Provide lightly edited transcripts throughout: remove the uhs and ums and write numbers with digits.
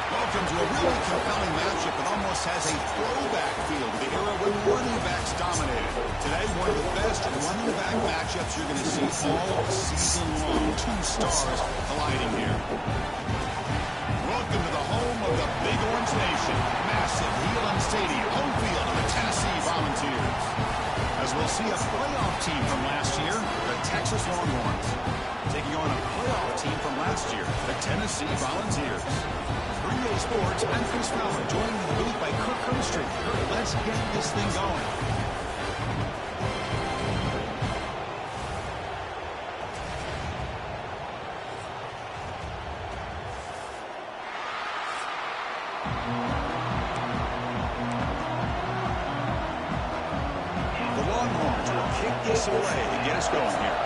Welcome to a really compelling matchup that almost has a throwback feel to the era when running backs dominated. Today, one of the best running back matchups you're going to see all season long. Two stars colliding here. Welcome to the home of the Big Orange Nation. Massive Heelan Stadium, home field of the Tennessee Volunteers. As we'll see a playoff team from last year, the Texas Longhorns, taking on a playoff team from last year, the Tennessee Volunteers. 3A Sports, I'm Chris Fowler, joined in the booth by Kirk Herbstreit. Kirk, let's get this thing going. The Longhorns will kick this away to get us going here.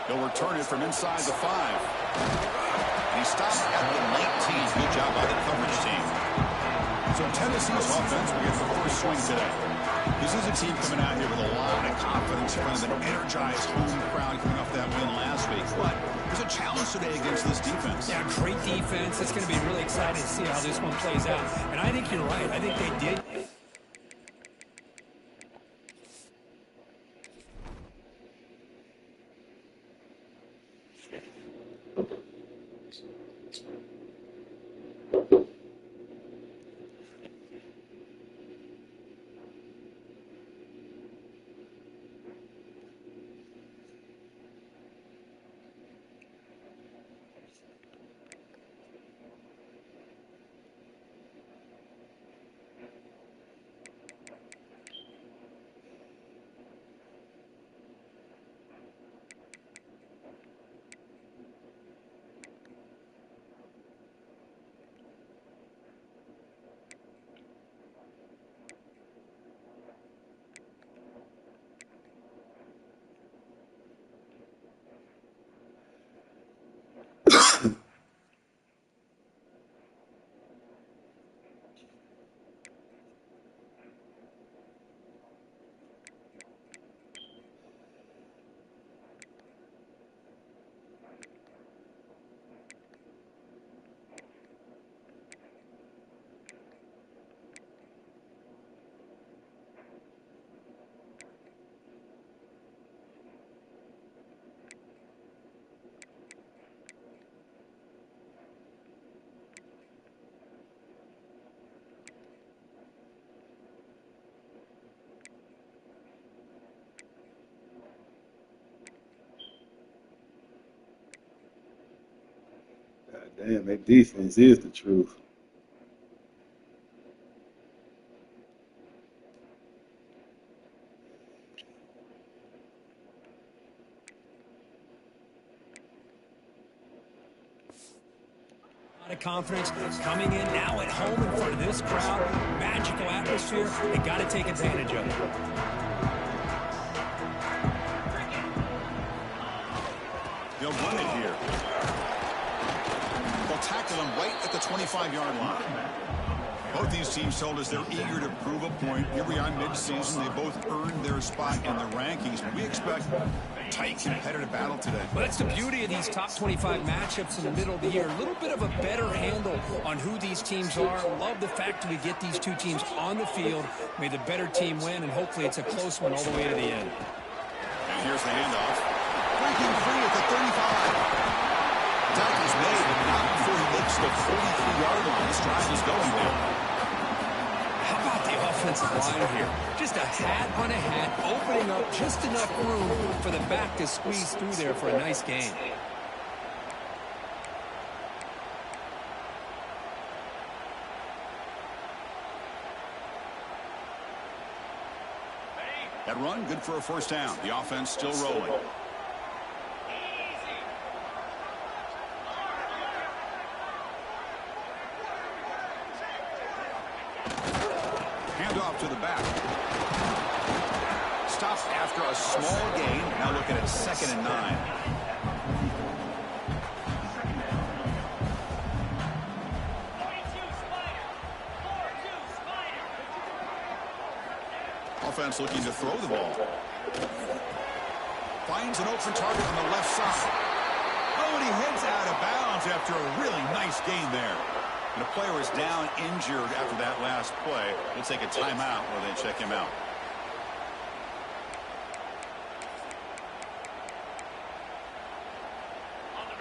He'll return it from inside the 5. And he stops at the 19. Good job by the coverage team. So Tennessee's offense will get the first swing today. This is a team coming out here with a lot of confidence in front of an energized home crowd coming off that win last week. But there's a challenge today against this defense. Yeah, great defense. It's going to be really exciting to see how this one plays out. And I think you're right. I think they did. Damn, that defense is the truth. A lot of confidence coming in now at home in front of this crowd. Magical atmosphere. They got to take advantage of it. They'll run it here. They'll tackle him right at the 25-yard line. Both these teams told us they're eager to prove a point. Here we are mid-season. They both earned their spot in the rankings. We expect a tight, competitive battle today. Well, that's the beauty of these top 25 matchups in the middle of the year. A little bit of a better handle on who these teams are. Love the fact that we get these two teams on the field. May the better team win, and hopefully it's a close one all the way to the end. And here's the handoff. Breaking free at the 35. Tackle's made, but not before he makes the 43-yard line. This drive is going now. How about the offensive line here? Just a hat on a hat, opening up just enough room for the back to squeeze through there for a nice gain. That run, good for a first down. The offense still rolling. Handoff to the back. Stopped after a small gain. Now looking at 2nd and 9. Offense looking to throw the ball. Finds an open target on the left side. Oh, and he heads out of bounds after a really nice gain there. And a player is down injured after that last play. They'll take a timeout where they check him out.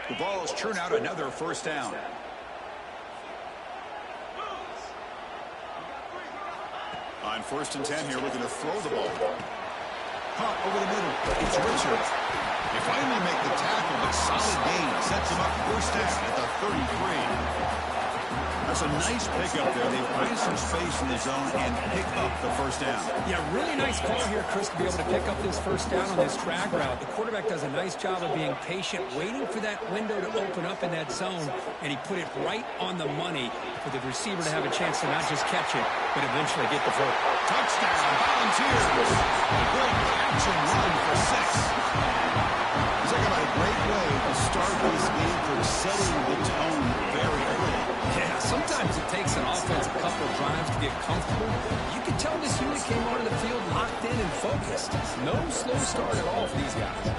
The Vols churn out another first down. On 1st and 10 here, looking to throw the ball. Caught over the middle. It's Richards. They finally make the tackle, but solid gain sets him up first down at the 33. That's a nice pickup there. They find some space in the zone and pick up the first down. Yeah, really nice call here, Chris, to be able to pick up this first down on this drag route. The quarterback does a nice job of being patient, waiting for that window to open up in that zone, and he put it right on the money for the receiver to have a chance to not just catch it, but eventually get the vote. Touchdown, Volunteers. A great catch and run for 6. Talk about a great way to start this game for setting the tone very early. Yeah, sometimes it takes an offense a couple of drives to get comfortable. You can tell this unit came onto the field locked in and focused. No slow start at all for these guys.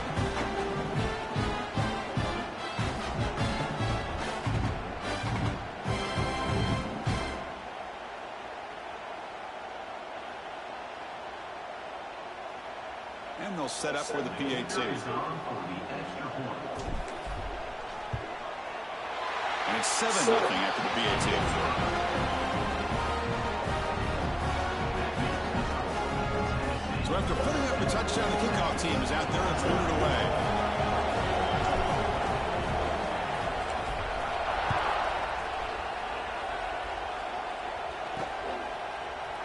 And they'll set up for the PAT. And it's 7-0 after the PAT. So after putting up a touchdown, the kickoff team is out there and throwing it away.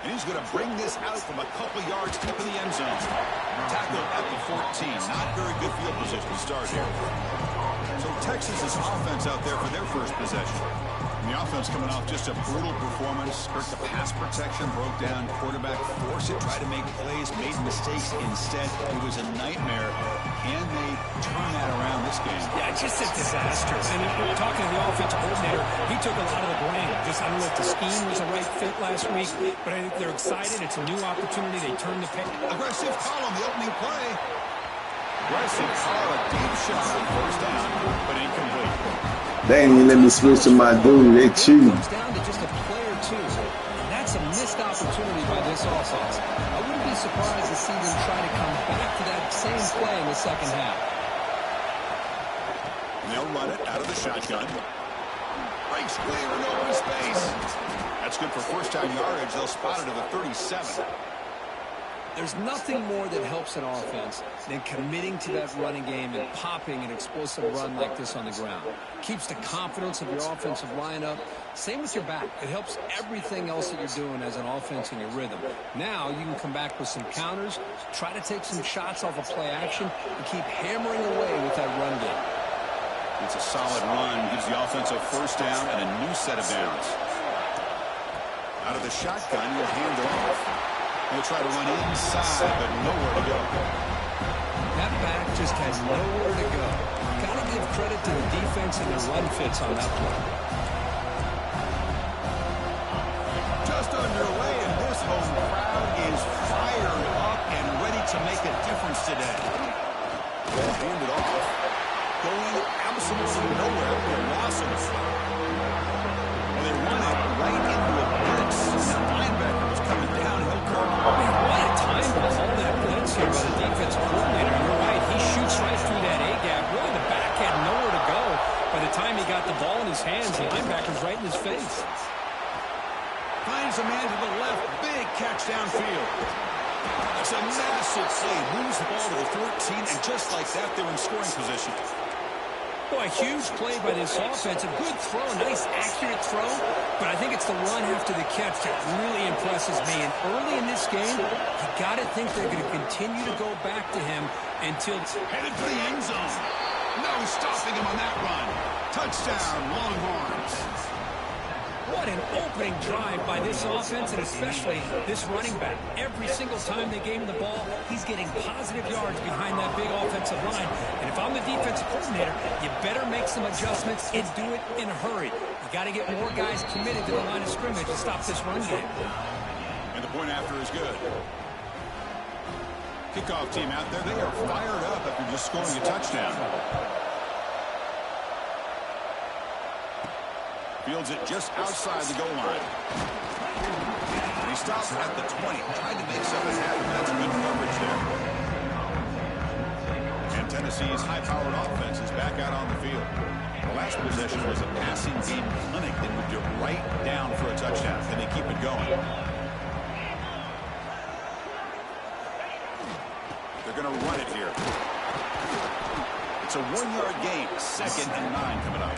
And he's going to bring this out from a couple yards deep in the end zone. Tackle at the 14. Not very good field position to start here. So Texas's offense out there for their first possession. And the offense coming off just a brutal performance. Hurt the pass protection, broke down. Quarterback forced it, tried to make plays, made mistakes instead. It was a nightmare. And they turn that around this game. Yeah, just a disaster. And we're talking to the offensive coordinator, he took a lot of the blame. Just, I don't know if the scheme was a right fit last week, but I think they're excited. It's a new opportunity. They turned the page. Aggressive call on the opening play. Aggressive call, a deep shot on first down, but incomplete. They ain't even let me switch to my dude. They cheating. It comes down to just a play or two. And that's a missed opportunity by this offense. I wouldn't be surprised to see them try to come back to that same play in the second half. And they'll run it out of the shotgun. Breaks clear in open space. That's good for first down yardage. They'll spot it at the 37. There's nothing more that helps an offense than committing to that running game and popping an explosive run like this on the ground. Keeps the confidence of your offensive lineup. Same with your back. It helps everything else that you're doing as an offense in your rhythm. Now you can come back with some counters, try to take some shots off of play action, and keep hammering away with that run game. It's a solid run. Gives the offense a first down and a new set of downs. Out of the shotgun, you'll hand it off. He'll try to run inside, but nowhere to go. That back just has nowhere to go. Got to give credit to the defense and their run fits on that play. Just underway, and this home crowd is fired up and ready to make a difference today. Well, hand it off. Going absolutely nowhere for a loss of it. Well, they run it right into a blitz. That linebacker was coming down. He'll curl. I mean, what a time to hold that blitz here by the defensive coordinator. You're right. He shoots right through that A-gap. Really, the back had nowhere to go. By the time he got the ball in his hands, the linebacker's right in his face. Finds a man to the left. Big catch downfield. That's a massive play. Moves the ball to the 14, and just like that, they're in scoring position. Boy, huge play by this offense. A good throw, nice accurate throw. But I think it's the run after the catch that really impresses me. And early in this game, you got to think they're going to continue to go back to him until... Headed for the end zone. No stopping him on that run. Touchdown, Longhorns. What an opening drive by this offense, and especially this running back. Every single time they gave him the ball, he's getting positive yards behind that big offensive line. And if I'm the defensive coordinator, you better make some adjustments and do it in a hurry. You got to get more guys committed to the line of scrimmage to stop this run game. And the point after is good. Kickoff team out there, they are fired up after just scoring a touchdown. Fields it just outside the goal line. And he stops at the 20. Tried to make something happen. That's good coverage there. And Tennessee's high-powered offense is back out on the field. The last possession was a passing game clinic. They moved it right down for a touchdown. Can they keep it going? They're going to run it here. It's a 1-yard gain. 2nd and 9 coming up.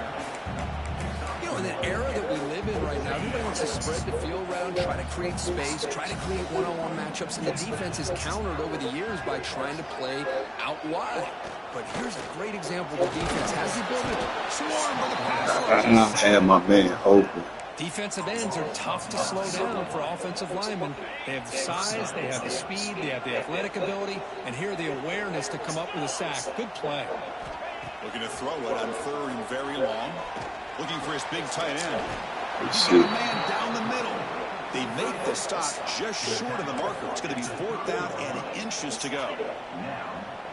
You know, in the era that we live in right now, everybody wants to spread the field around, try to create space, try to create one-on-one matchups, and the defense is countered over the years by trying to play out wide. But here's a great example of the defense has the ability to swarm with a pass. I have my man open. Defensive ends are tough to slow down for offensive linemen. They have the size, they have the speed, they have the athletic ability, and here the awareness to come up with a sack. Good play. Looking to throw it on 3rd and very long. Looking for his big tight end. He's got a man down the middle. They make the stop just short of the marker. It's going to be 4th down and inches to go.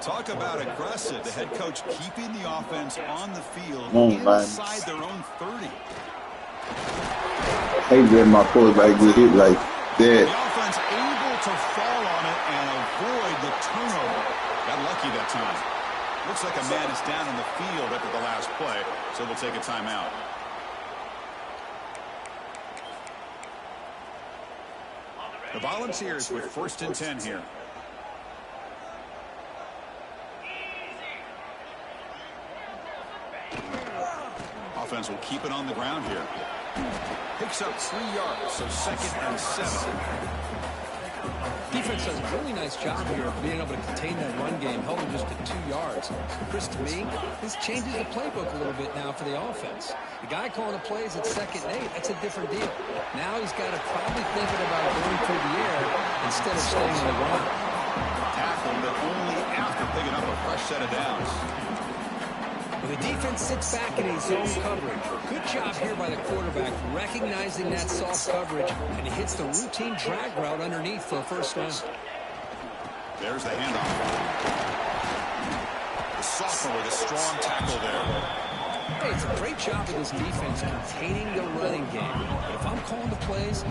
Talk about aggressive. The head coach keeping the offense on the field inside their own 30. I hate letting my quarterback get hit like that. The offense able to fall on it and avoid the turnover. Got lucky that time. Looks like a man is down in the field after the last play, so we'll take a timeout. The Volunteers with 1st and 10 here. Offense will keep it on the ground here. Picks up 3 yards, so 2nd and 7. Defense does a really nice job here of being able to contain that run game, held them just to 2 yards. Chris, to me, this changes the playbook a little bit now for the offense. The guy calling the plays at 2nd and 8, that's a different deal. Now he's got to probably thinking about going through the air instead of staying on the ground. Tackle, but only after picking up a fresh set of downs. Well, the defense sits back in his zone coverage. Good job here by the quarterback, recognizing that soft coverage, and he hits the routine drag route underneath for a 1st down. There's the handoff. The sophomore with a strong tackle there. Hey, it's a great job of this defense containing the running game. But if I'm calling the plays,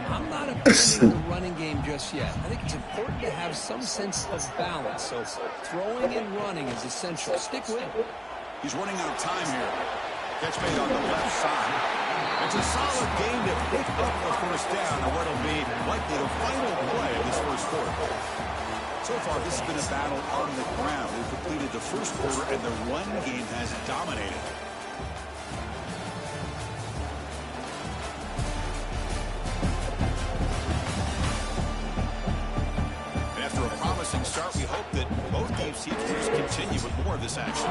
I'm not abandoning the running game just yet. I think it's important to have some sense of balance. So throwing and running is essential. Stick with it. He's running out of time here. Catch made on the left side. It's a solid game to pick up the 1st down on what will be likely the final play of this 1st quarter. So far, this has been a battle on the ground. They've completed the 1st quarter, and the run game has dominated. And after a promising start, we hope that both these teams will just continue with more of this action.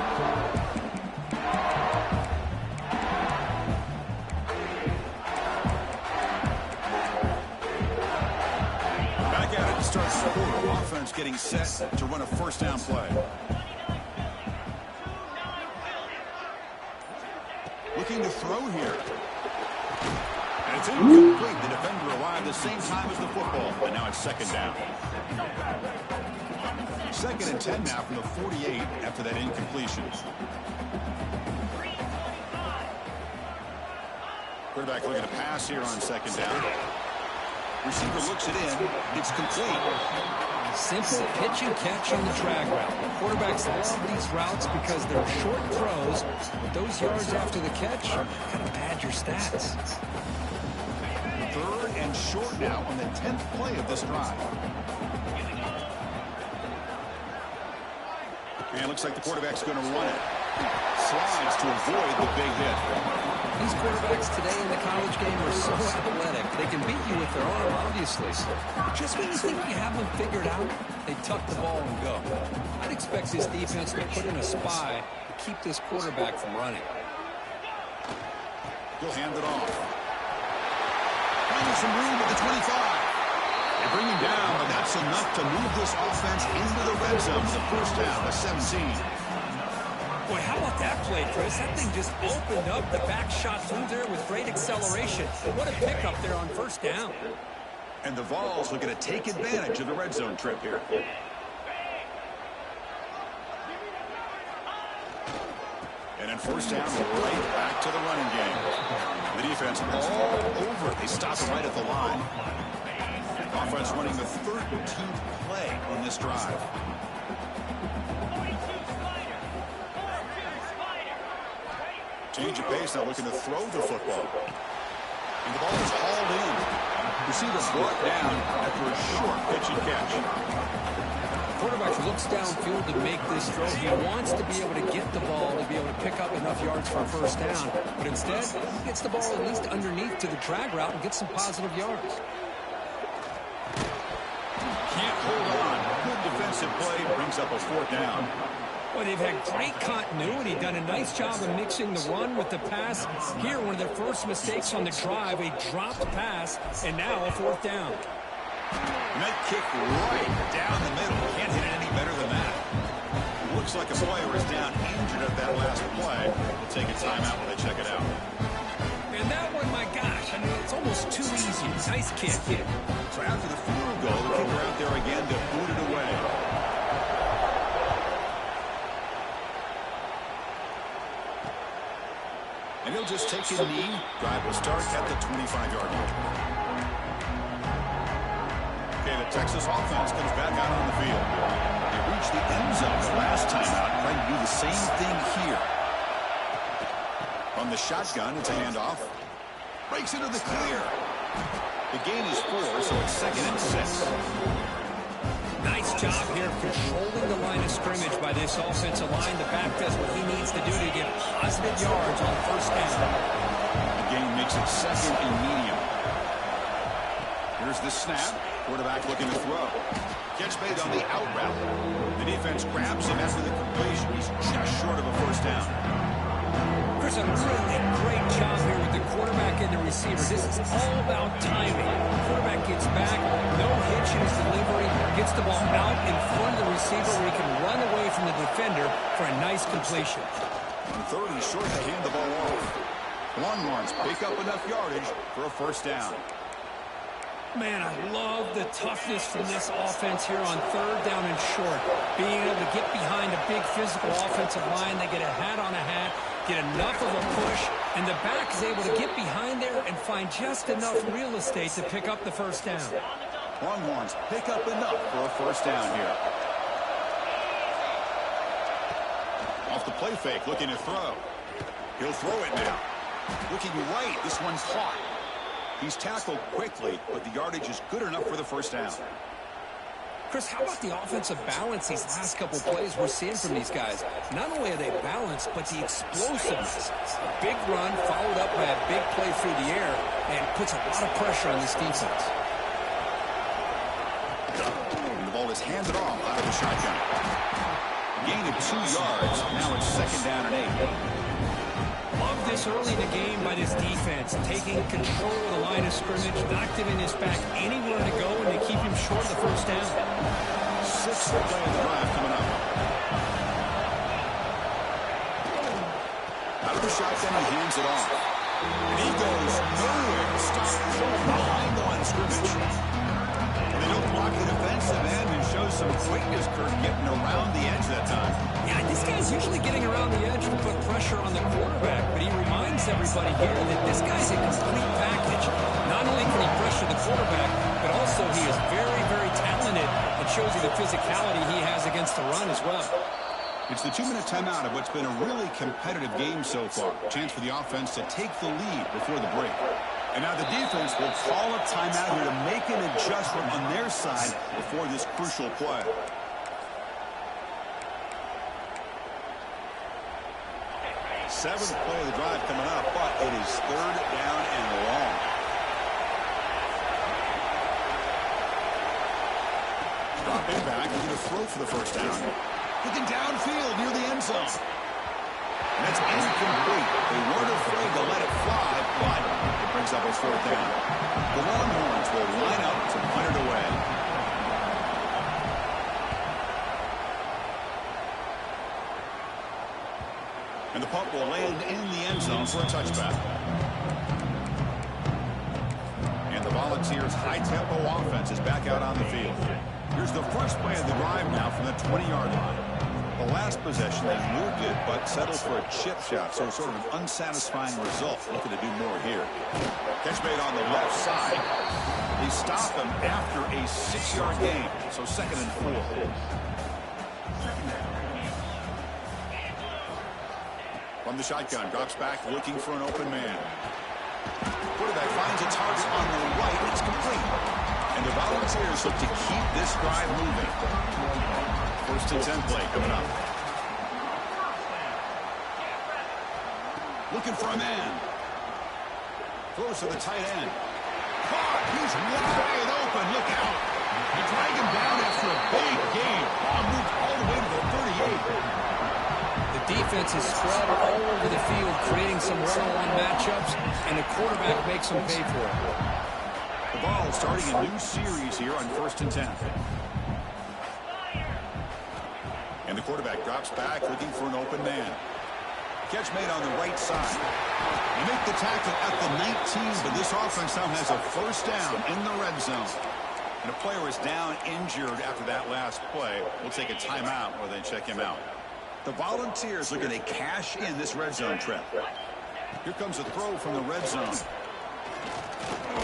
Back at it to start the quarter. Offense getting set to run a 1st down play. Looking to throw here. And it's incomplete. The defender arrived the same time as the football. And now it's 2nd down. 2nd and 10 now from the 48 after that incompletion. Quarterback looking to pass here on 2nd down. Receiver looks it in. It's complete. Simple pitch and catch on the drag route. Quarterbacks love these routes because they're short throws, but those yards after the catch kind of pad your stats. 3rd and short now on the 10th play of this drive. And it looks like the quarterback's going to run it. slides to avoid the big hit. These quarterbacks today in the college game are so athletic. They can beat you with their arm, obviously. Just when you think you have them figured out, they tuck the ball and go. I'd expect this defense to put in a spy to keep this quarterback from running. He'll hand it off. Finding some room at the 25. They bring him down, but that's enough to move this offense into the red zone for the first down at 17. Boy, how about that play, Chris? That thing just opened up. The back shot through there with great acceleration. What a pickup there on first down. And the Vols looking to take advantage of the red zone trip here. And in first down, right back to the running game. The defense all over it. They stop it right at the line. Offense running the 13th play on this drive. Change of pace, now looking to throw the football. And the ball is hauled in. Receiver brought down after a short pitch and catch. Quarterback looks downfield to make this throw. He wants to be able to get the ball to be able to pick up enough yards for a first down. But instead, he gets the ball at least underneath to the drag route and gets some positive yards. Can't hold on. Good defensive play brings up a fourth down. Well, they've had great continuity, done a nice job of mixing the run with the pass. Here, one of their first mistakes on the drive, a dropped pass, and now a fourth down. And that kick right down the middle. Can't hit it any better than that. Looks like a player is down injured at that last play. We'll take a timeout when they check it out. And that one, my gosh, I mean, it's almost too easy. Nice kick. So after the field goal, the kicker out there again to boot it away. And he'll just take a knee. Drive will start at the 25-yard line. Okay, the Texas offense comes back out on the field. They reached the end zone the last time out, trying to do the same thing here. From the shotgun, it's a handoff. Breaks into the clear. The gain is 4, so it's 2nd and 6. Nice job here controlling the line of scrimmage by this offensive line. The back does what he needs to do to get positive yards on first down. The gain makes it 2nd and medium. Here's the snap. Quarterback looking to throw. Catch made on the out route. The defense grabs him after the completion. He's just short of a first down. There's a really great job here with the quarterback and the receiver. This is all about timing. The quarterback gets back, no hitch in his delivery, gets the ball out in front of the receiver where he can run away from the defender for a nice completion. On 3rd and short, they hand the ball off. Longhorns pick up enough yardage for a first down. Man, I love the toughness from this offense here on 3rd down and short. Being able to get behind a big physical offensive line, they get a hat on a hat, get enough of a push, and the back is able to get behind there and find just enough real estate to pick up the first down. Longhorns pick up enough for a first down here. Off the play fake, looking to throw. He'll throw it now. Looking right, this one's caught. He's tackled quickly, but the yardage is good enough for the first down. Chris, how about the offensive balance these last couple plays we're seeing from these guys? Not only are they balanced, but the explosiveness. A big run followed up by a big play through the air and puts a lot of pressure on this defense. And the ball is handed off out of the shotgun. Gain of 2 yards. Now it's 2nd down and 8. Love this early in the game by this defense, taking control of the line of scrimmage, not giving his back anywhere to go, and to keep him short of the first down. 6th play of the drive coming up. Out of the shotgun, he hands it off. And he goes nowhere to stop behind the line of scrimmage. And they don't block the defensive end and show some quickness, Kirk, getting around the edge that time. Yeah, this guy's usually getting around the edge to put pressure on the quarterback, but he reminds everybody here that this guy's a complete package. Not only can he pressure the quarterback, but also he is very, very talented. It shows you the physicality he has against the run as well. It's the 2-minute timeout of what's been a really competitive game so far. Chance for the offense to take the lead before the break. And now the defense will call a timeout here to make an adjustment on their side before this crucial play. Seventh play of the drive coming up, but it is third down and long. Dropping back, looking to throw for the first down. Looking downfield near the end zone. And that's incomplete. They weren't afraid to let it fly, but it brings up a fourth down. The Longhorns will line up to punt it away. And the punt will land in the end zone for a touchback. And the Volunteers' high-tempo offense is back out on the field. Here's the first play of the drive now from the 20-yard line. The last possession, they moved it, but settled for a chip shot, so sort of an unsatisfying result. Looking to do more here. Catch made on the left side. They stop him after a 6-yard gain, so 2nd and 4. From the shotgun, drops back, looking for an open man. Quarterback finds a target on the right. It's complete. And the Volunteers look to keep this drive moving. 1st and 10 play coming up. Looking for a man. Throws to the tight end. Caught. He's wide open. Look out. They drag him down after a big gain. Moved all the way to the 38. The defense is spread all over the field, creating some one-on-one matchups, and the quarterback makes them pay for it. The ball starting a new series here on 1st and 10. And the quarterback drops back, looking for an open man. Catch made on the right side. They make the tackle at the 19, but this offense now has a first down in the red zone. And a player is down injured after that last play. We'll take a timeout while they check him out. The Volunteers looking to cash in this red zone trip. Here comes a throw from the red zone.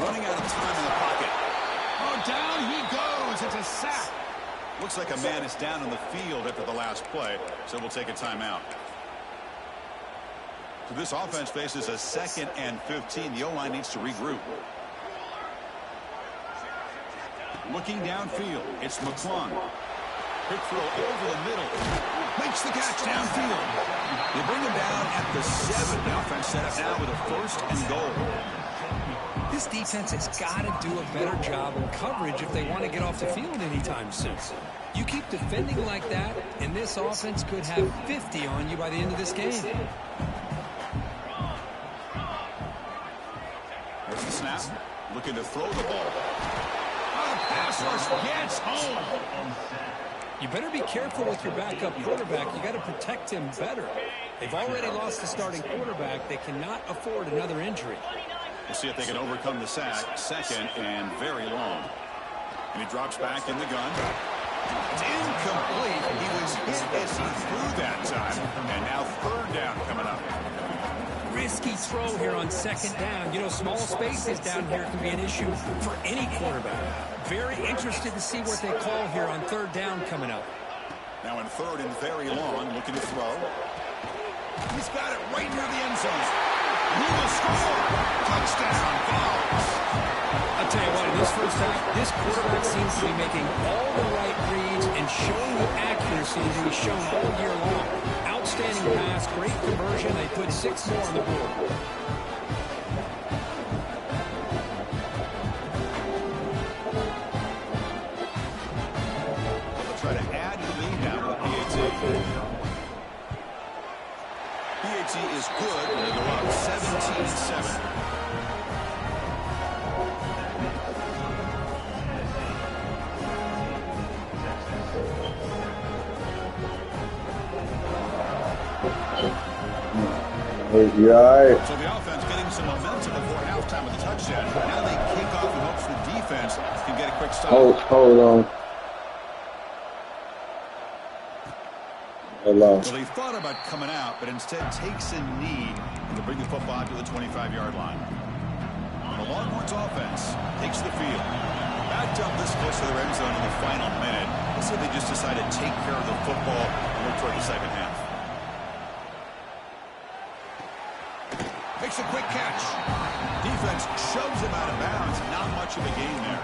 Running out of time in the pocket. Oh, down he goes. It's a sack. Looks like a man is down on the field after the last play, so we'll take a timeout. So this offense faces a 2nd and 15. The O-line needs to regroup. Looking downfield, it's McClung. Quick throw over the middle. Makes the catch downfield. They bring him down at the 7. The offense set up now with a 1st and goal. This defense has got to do a better job in coverage if they want to get off the field anytime soon. You keep defending like that, and this offense could have 50 on you by the end of this game. There's the snap. Looking to throw the ball. Oh, the pass rush gets home. You better be careful with your backup quarterback. You got to protect him better. They've already lost the starting quarterback. They cannot afford another injury. We'll see if they can overcome the sack. 2nd and very long. And he drops back in the gun. It's incomplete. He was hit as he threw that time. And now 3rd down coming up. Risky throw here on 2nd down. You know, small spaces down here can be an issue for any quarterback. Very interested to see what they call here on 3rd down coming up. Now in 3rd and very long, looking to throw. He's got it right near the end zone. He will score. Touchdown, Vols. I'll tell you what, in this first half, this quarterback seems to be making all the right reads and showing the accuracy that he's shown all year long. Outstanding pass, great conversion. They put 6 more on the board. They'll try to add to the lead now with Ncaa. Ncaa is good when they go up 17-7. You all right? So the offense getting some momentum before halftime with a touchdown. Now they kick off in hopes the defense can get a quick stop. Hold on. Well, they thought about coming out, but instead takes a knee to bring the football to the 25-yard line. The Longhorns offense takes the field. Backed up this close to the end zone in the final minute. Let's say they just decided to take care of the football and look toward the second half. Makes a quick catch. Defense shoves him out of bounds. Not much of a gain there.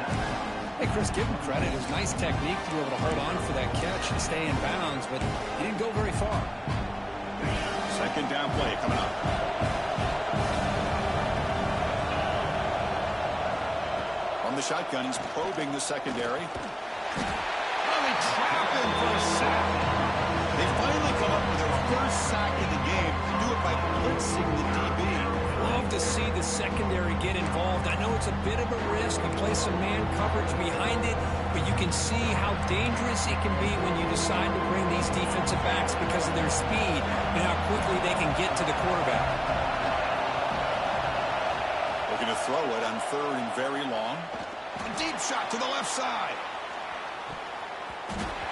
Hey, Chris, give him credit. It was nice technique to be able to hold on for that catch and stay in bounds, but he didn't go very far. Second down play coming up. From the shotgun, he's probing the secondary. Oh, they trap him for a sack. They finally come up with their first sack of the game. Do it by blitzing the DB. Love to see the secondary get involved. I know it's a bit of a risk to play some man coverage behind it, but you can see how dangerous it can be when you decide to bring these defensive backs because of their speed and how quickly they can get to the quarterback. Looking to throw it on third and very long. A deep shot to the left side.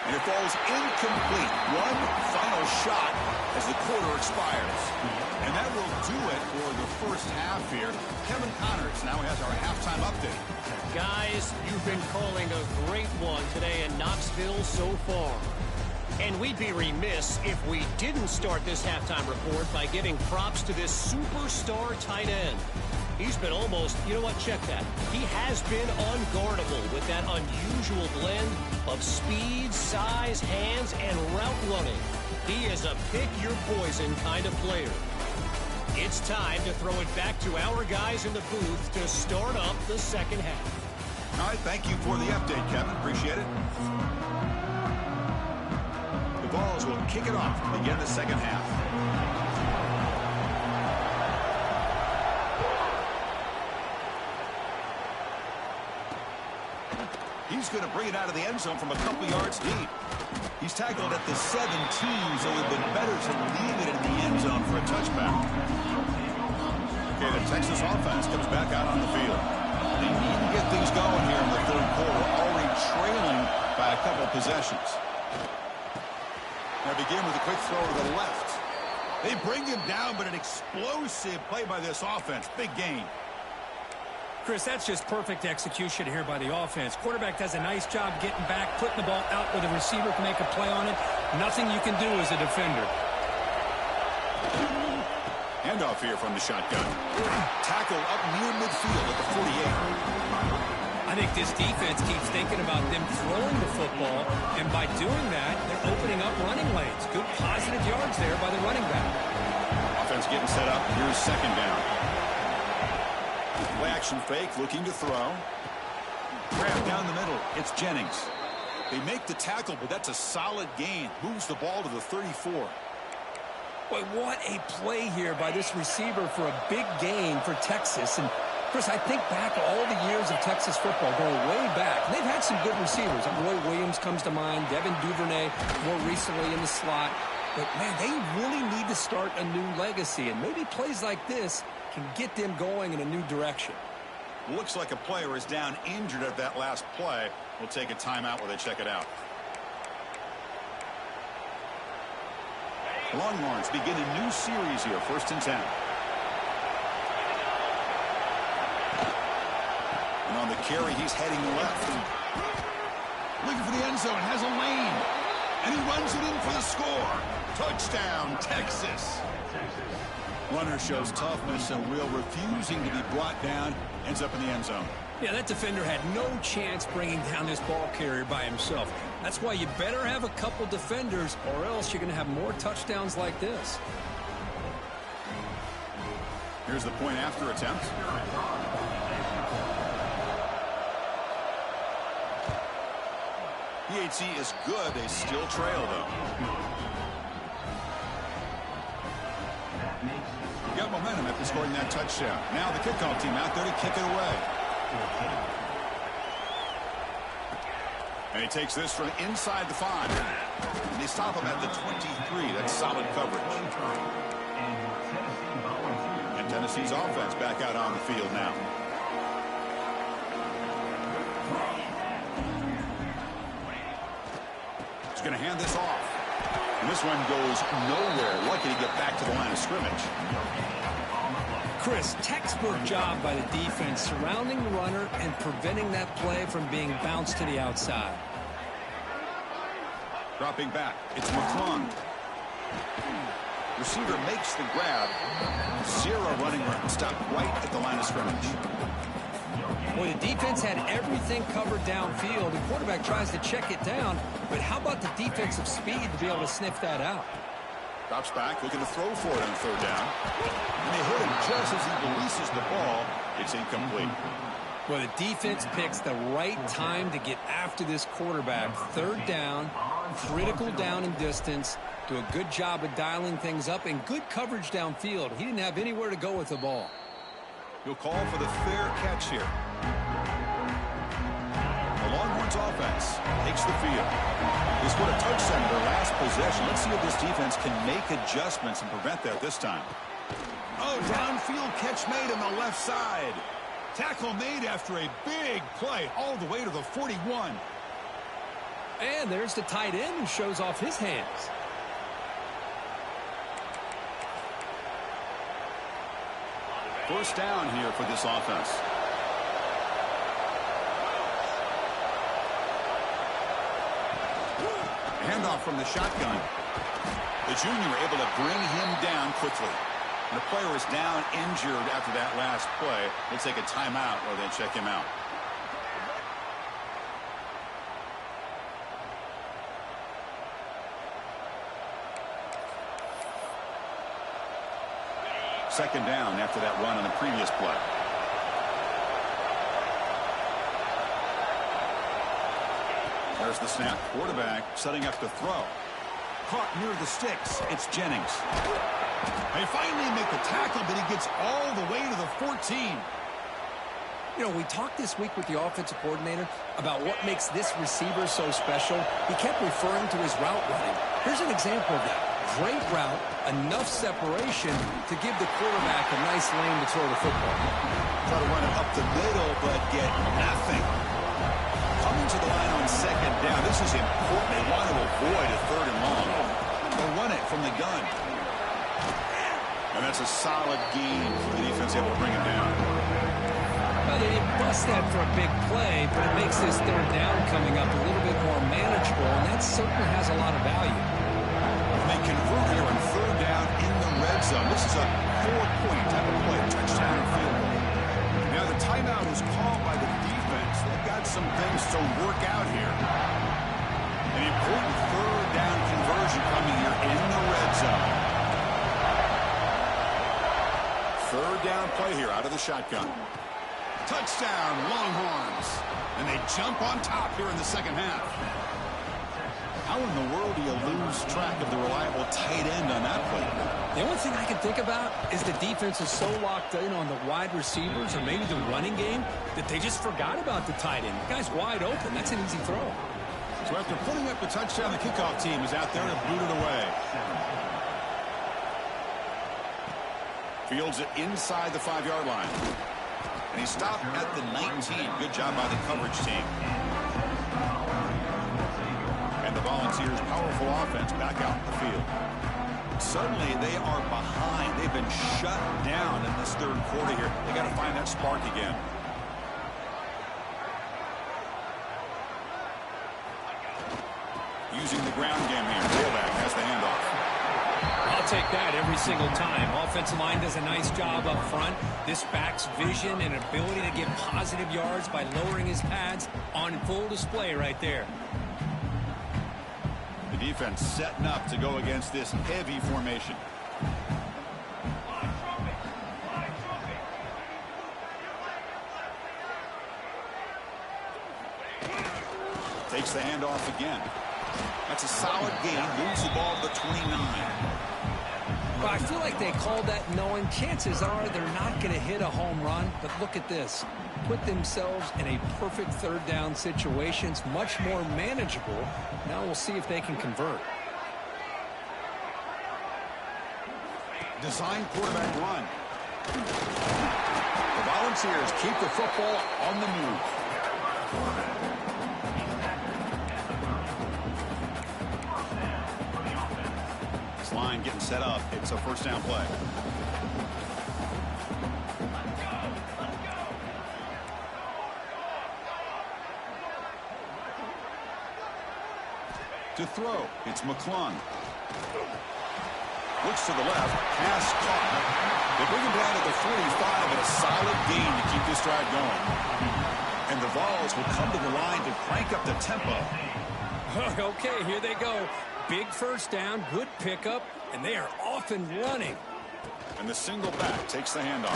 And it falls incomplete. One final shot as the quarter expires. And that will do it for the first half here. Kevin Connors now has our halftime update. Guys, you've been calling a great one today in Knoxville so far. And we'd be remiss if we didn't start this halftime report by giving props to this superstar tight end. He's been almost, you know what, check that. He has been unguardable with that unusual blend of speed, size, hands, and route running. He is a pick-your-poison kind of player. It's time to throw it back to our guys in the booth to start up the second half. All right, thank you for the update, Kevin. Appreciate it. The Vols will kick it off to begin the second half. He's going to bring it out of the end zone from a couple yards deep. He's tackled at the 17, so it would have been better to leave it in the end zone for a touchback. Okay, the Texas offense comes back out on the field. They need to get things going here in the third quarter, already trailing by a couple possessions. Now begin with a quick throw to the left. They bring him down, but an explosive play by this offense. Big gain. Chris, that's just perfect execution here by the offense. Quarterback does a nice job getting back, putting the ball out where the receiver can make a play on it. Nothing you can do as a defender. Handoff here from the shotgun. Tackle up near midfield at the 48. I think this defense keeps thinking about them throwing the football, and by doing that, they're opening up running lanes. Good positive yards there by the running back. Offense getting set up. Here's second down. Play action fake, looking to throw. Grab down the middle. It's Jennings. They make the tackle, but that's a solid gain. Moves the ball to the 34. Boy, what a play here by this receiver for a big gain for Texas. And, Chris, I think back all the years of Texas football, going way back. They've had some good receivers. Roy Williams comes to mind, Devin Duvernay more recently in the slot. But, man, they really need to start a new legacy. And maybe plays like this can get them going in a new direction. Looks like a player is down injured at that last play. We'll take a timeout while they check it out. Longhorns begin a new series here, 1st and 10. And on the carry, he's heading left. Looking for the end zone, has a lane. And he runs it in for the score. Touchdown, Texas. Runner shows toughness and will, refusing to be brought down, ends up in the end zone. Yeah, that defender had no chance bringing down this ball carrier by himself. That's why you better have a couple defenders, or else you're going to have more touchdowns like this. Here's the point after attempt. PHC is good. They still trail, though. Got momentum after scoring that touchdown. Now the kickoff team out there to kick it away. And he takes this from inside the 5. And they stop him at the 23. That's solid coverage. And Tennessee's offense back out on the field now. He's going to hand this off. And this one goes nowhere. Lucky to get back to the line of scrimmage. Chris, textbook job by the defense surrounding the runner and preventing that play from being bounced to the outside. Dropping back, it's McClung. Receiver makes the grab. 0 running room. Stopped right at the line of scrimmage. Well, the defense had everything covered downfield. The quarterback tries to check it down, but how about the defensive speed to be able to sniff that out? Drops back, looking to throw for it on third down. And they hit him just as he releases the ball. It's incomplete. Well, the defense picks the right time to get after this quarterback. Third down, critical down and distance. Do a good job of dialing things up and good coverage downfield. He didn't have anywhere to go with the ball. He'll call for the fair catch here. The Longhorns offense takes the field. They scored a touchdown in their last possession. Let's see if this defense can make adjustments and prevent that this time. Oh, downfield catch made on the left side. Tackle made after a big play all the way to the 41. And there's the tight end who shows off his hands. First down here for this offense. Handoff from the shotgun. The junior able to bring him down quickly. And the player is down injured after that last play. We'll take a timeout or then check him out. Second down after that run on the previous play. There's the snap. Quarterback setting up to throw. Caught near the sticks. It's Jennings. They finally make the tackle, but he gets all the way to the 14. You know, we talked this week with the offensive coordinator about what makes this receiver so special. He kept referring to his route running. Here's an example of that. Great route, enough separation to give the quarterback a nice lane to throw the football. Try to run it up the middle, but get nothing. Coming to the line on second down. This is important. They want to avoid a third and long. They'll run it from the gun. And that's a solid gain for the defense able to bring it down. Well, they didn't bust that for a big play, but it makes this third down coming up a little bit more manageable, and that certainly has a lot of value. And they convert here on third down in the red zone. This is a 4-point type of play, touchdown or field goal. Now the timeout is called by the defense. They've got some things to work out here. An important third down conversion coming here in the red zone. Third down play here out of the shotgun. Touchdown, Longhorns. And they jump on top here in the second half. How in the world do you lose track of the reliable tight end on that play? The only thing I can think about is the defense is so locked in on the wide receivers or maybe the running game that they just forgot about the tight end. The guy's wide open. That's an easy throw. So after putting up the touchdown, the kickoff team is out there to boot it away. Fields it inside the 5-yard line. And he stopped at the 19. Good job by the coverage team. And the Volunteers' powerful offense back out in the field. Suddenly, they are behind. They've been shut down in this third quarter here. They got to find that spark again. Using the ground game here. Tailback has the handoff. I'll take that every single time. Offensive line does a nice job up front. This back's vision and ability to get positive yards by lowering his pads on full display right there. The defense setting up to go against this heavy formation. Takes the handoff again. That's a solid gain. Moves the ball to the 29. Well, I feel like they called that knowing chances are they're not going to hit a home run. But look at this. Put themselves in a perfect third down situation. It's much more manageable. Now we'll see if they can convert. Design quarterback run. The Volunteers keep the football on the move. This line getting set up. It's a first down play. To throw, it's McClung. Looks to the left, pass caught. They bring him down to the 45, and a solid gain to keep this drive going. And the Vols will come to the line to crank up the tempo. Okay, here they go. Big first down, good pickup, and they are off and running. And the single back takes the handoff.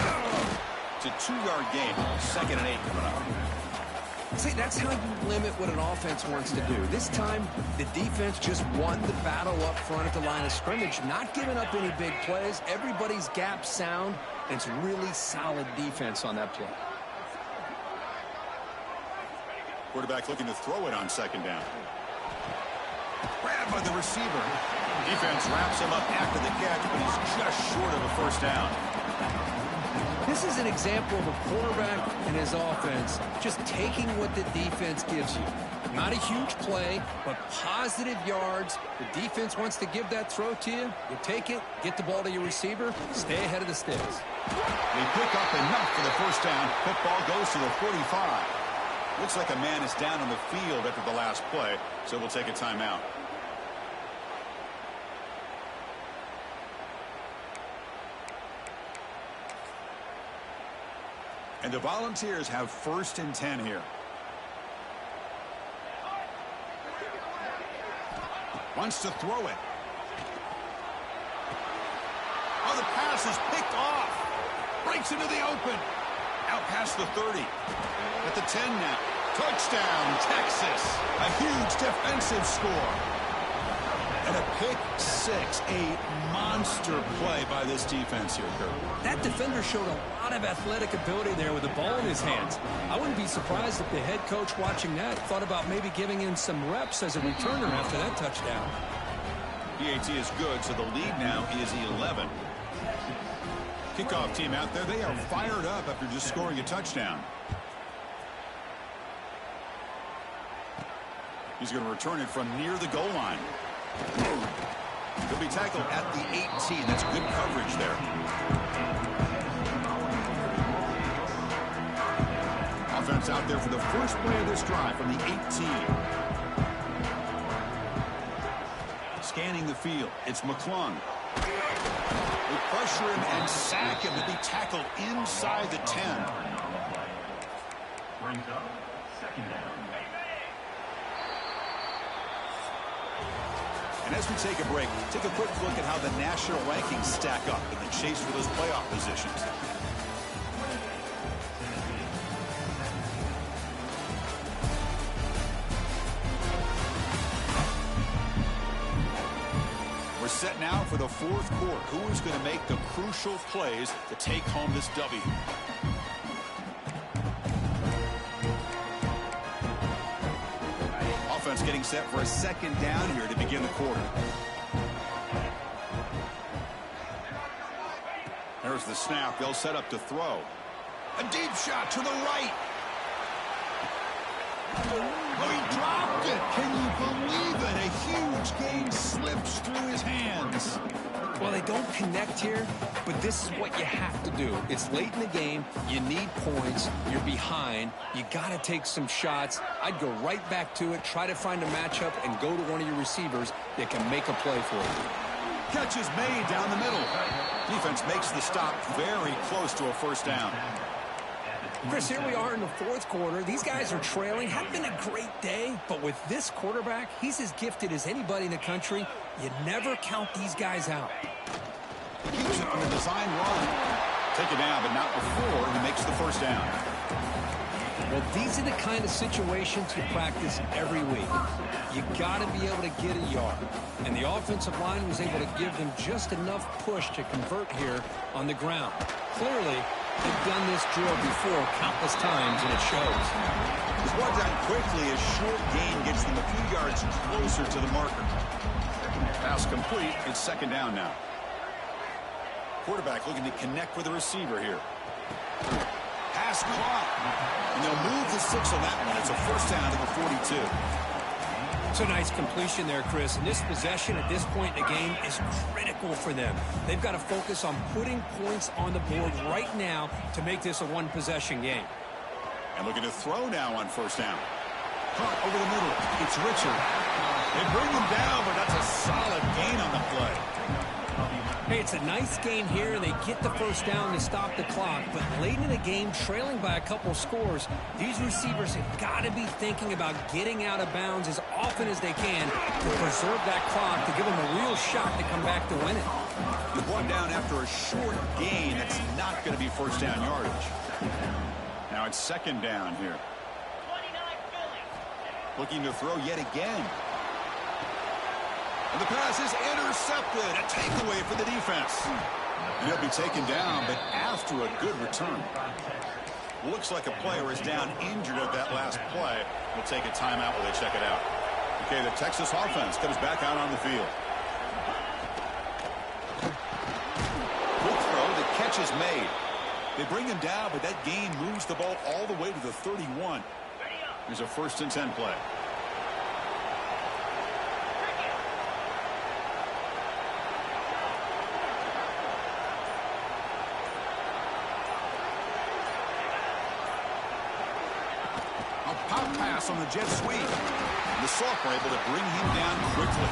It's a 2-yard gain. 2nd and 8 coming up. See, that's how you limit what an offense wants to do. This time, the defense just won the battle up front at the line of scrimmage, not giving up any big plays. Everybody's gap sound, and it's really solid defense on that play. Quarterback looking to throw it on 2nd down. Grabbed by the receiver. Defense wraps him up after the catch, but he's just short of a first down. This is an example of a quarterback and his offense just taking what the defense gives you. Not a huge play, but positive yards. The defense wants to give that throw to you. You take it, get the ball to your receiver, stay ahead of the sticks. They pick up enough for the first down. Football goes to the 45. Looks like a man is down on the field after the last play, so we'll take a timeout. And the Volunteers have 1st and 10 here. Wants to throw it. Oh, the pass is picked off. Breaks into the open. Out past the 30. At the 10 now. Touchdown, Texas. A huge defensive score. And a pick 6, a monster play by this defense here, Kurt. That defender showed a lot of athletic ability there with the ball in his hands. I wouldn't be surprised if the head coach watching that thought about maybe giving him some reps as a returner after that touchdown. PAT is good, so the lead now is 11. Kickoff team out there, they are fired up after just scoring a touchdown. He's going to return it from near the goal line. He'll be tackled at the 18. That's good coverage there. Offense out there for the first play of this drive from the 18. Scanning the field. It's McClung. They pressure him and sack him to be tackled inside the 10. Brings up 2nd down. And as we take a break, take a quick look at how the national rankings stack up in the chase for those playoff positions. We're set now for the 4th quarter. Who is going to make the crucial plays to take home this W? Offense getting set for a 2nd down here to begin the quarter. There's the snap. They'll set up to throw. A deep shot to the right. Oh, he dropped it. Can you believe it? A huge gain slips through his hands. Well, they don't connect here, but this is what you have to do. It's late in the game. You need points. You're behind. You got to take some shots. I'd go right back to it, try to find a matchup, and go to one of your receivers that can make a play for you. Catch is made down the middle. Defense makes the stop very close to a first down. Chris, here we are in the 4th quarter. These guys are trailing. Hadn't been a great day, but with this quarterback, he's as gifted as anybody in the country. You never count these guys out. Keeps it on the design run. Take it down, but not before he makes the first down. Well, these are the kind of situations you practice every week. You got to be able to get a yard. And the offensive line was able to give them just enough push to convert here on the ground. Clearly, they've done this drill before countless times, and it shows. It's brought down quickly as short gain gets them a few yards closer to the marker. Pass complete. It's 2nd down now. Quarterback looking to connect with the receiver here. Pass caught. And they'll move the 6 on that one. It's a first down to the 42. It's a nice completion there, Chris. And this possession at this point in the game is critical for them. They've got to focus on putting points on the board right now to make this a one-possession game. And looking to throw now on first down. Caught over the middle. It's Richard. They bring him down, but that's a solid gain on the play. Hey, it's a nice game here, and they get the first down to stop the clock. But late in the game, trailing by a couple scores, these receivers have got to be thinking about getting out of bounds as often as they can to preserve that clock, to give them a real shot to come back to win it. You're brought down after a short gain. That's not going to be first down yardage. Now it's second down here. Looking to throw yet again. And the pass is intercepted. A takeaway for the defense. And he'll be taken down, but after a good return. Looks like a player is down injured at that last play. We'll take a timeout while they check it out. Okay, the Texas offense comes back out on the field. Quick throw. The catch is made. They bring him down, but that gain moves the ball all the way to the 31. There's a 1st and 10 play. A pop pass on the jet sweep. The Soft were able to bring him down quickly.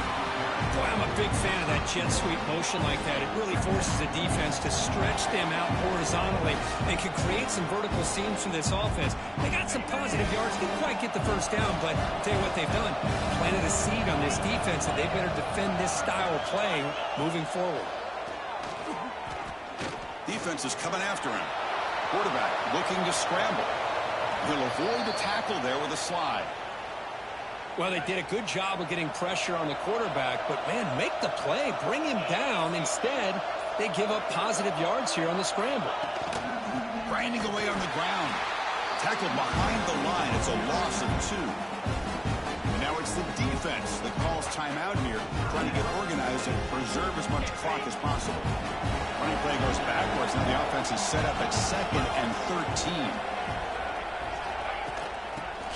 Boy, I'm a big fan of that jet sweep motion like that. It really forces the defense to stretch them out horizontally and can create some vertical seams for this offense. They got some positive yards. Didn't quite get the first down, but I'll tell you what they've done. Planted a seed on this defense, and they better defend this style of play moving forward. Defense is coming after him. Quarterback looking to scramble. He'll avoid the tackle there with a slide. Well, they did a good job of getting pressure on the quarterback, but, man, make the play. Bring him down. Instead, they give up positive yards here on the scramble. Grinding away on the ground. Tackled behind the line. It's a loss of 2. And now it's the defense that calls timeout here, trying to get organized and preserve as much clock as possible. Running play goes backwards. Now the offense is set up at 2nd and 13.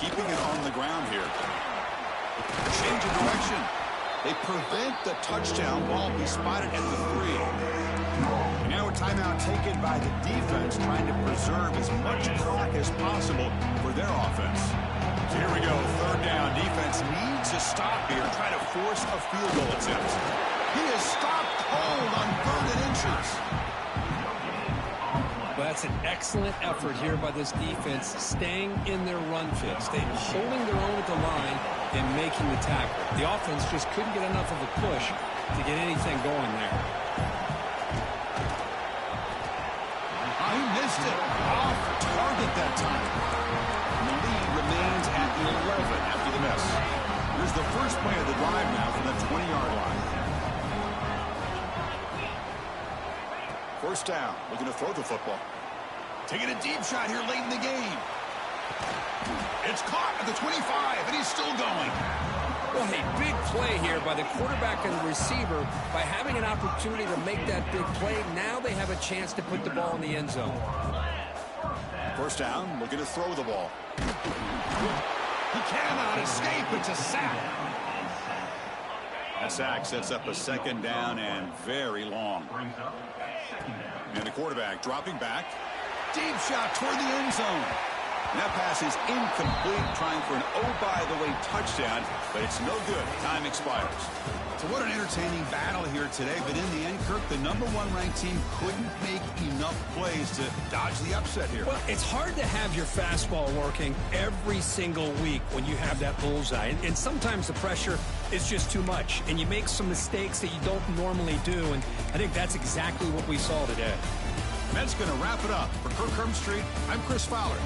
Keeping it on the ground here. Change of direction. They prevent the touchdown ball. Be spotted at the 3. And now a timeout taken by the defense, trying to preserve as much clock as possible for their offense. So here we go. 3rd down. Defense needs a stop here. Try to force a field goal attempt. He is stopped cold on 3rd and inches. Well, that's an excellent effort here by this defense, staying in their run fits. They're holding their own at the line and making the tackle. The offense just couldn't get enough of a push to get anything going there. He missed it. Off target that time. And the lead remains at 11 after the miss. Here's the first play of the drive now from the 20-yard line. 1st down. Looking to throw the football. Taking a deep shot here late in the game. It's caught at the 25, and he's still going. Well, a big play here by the quarterback and the receiver. By having an opportunity to make that big play, now they have a chance to put the ball in the end zone. 1st down, looking to throw the ball. He cannot escape. It's a sack. That sack sets up a 2nd down and very long. And the quarterback dropping back. Deep shot toward the end zone. And that pass is incomplete, trying for an oh-by-the-way touchdown, but it's no good. Time expires. So what an entertaining battle here today, but in the end, Kirk, the #1 ranked team couldn't make enough plays to dodge the upset here. Well, it's hard to have your fastball working every single week when you have that bullseye, and sometimes the pressure is just too much, and you make some mistakes that you don't normally do, and I think that's exactly what we saw today. And that's going to wrap it up. For Kirk Hermstreet, I'm Chris Fowler.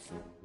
Playoffs.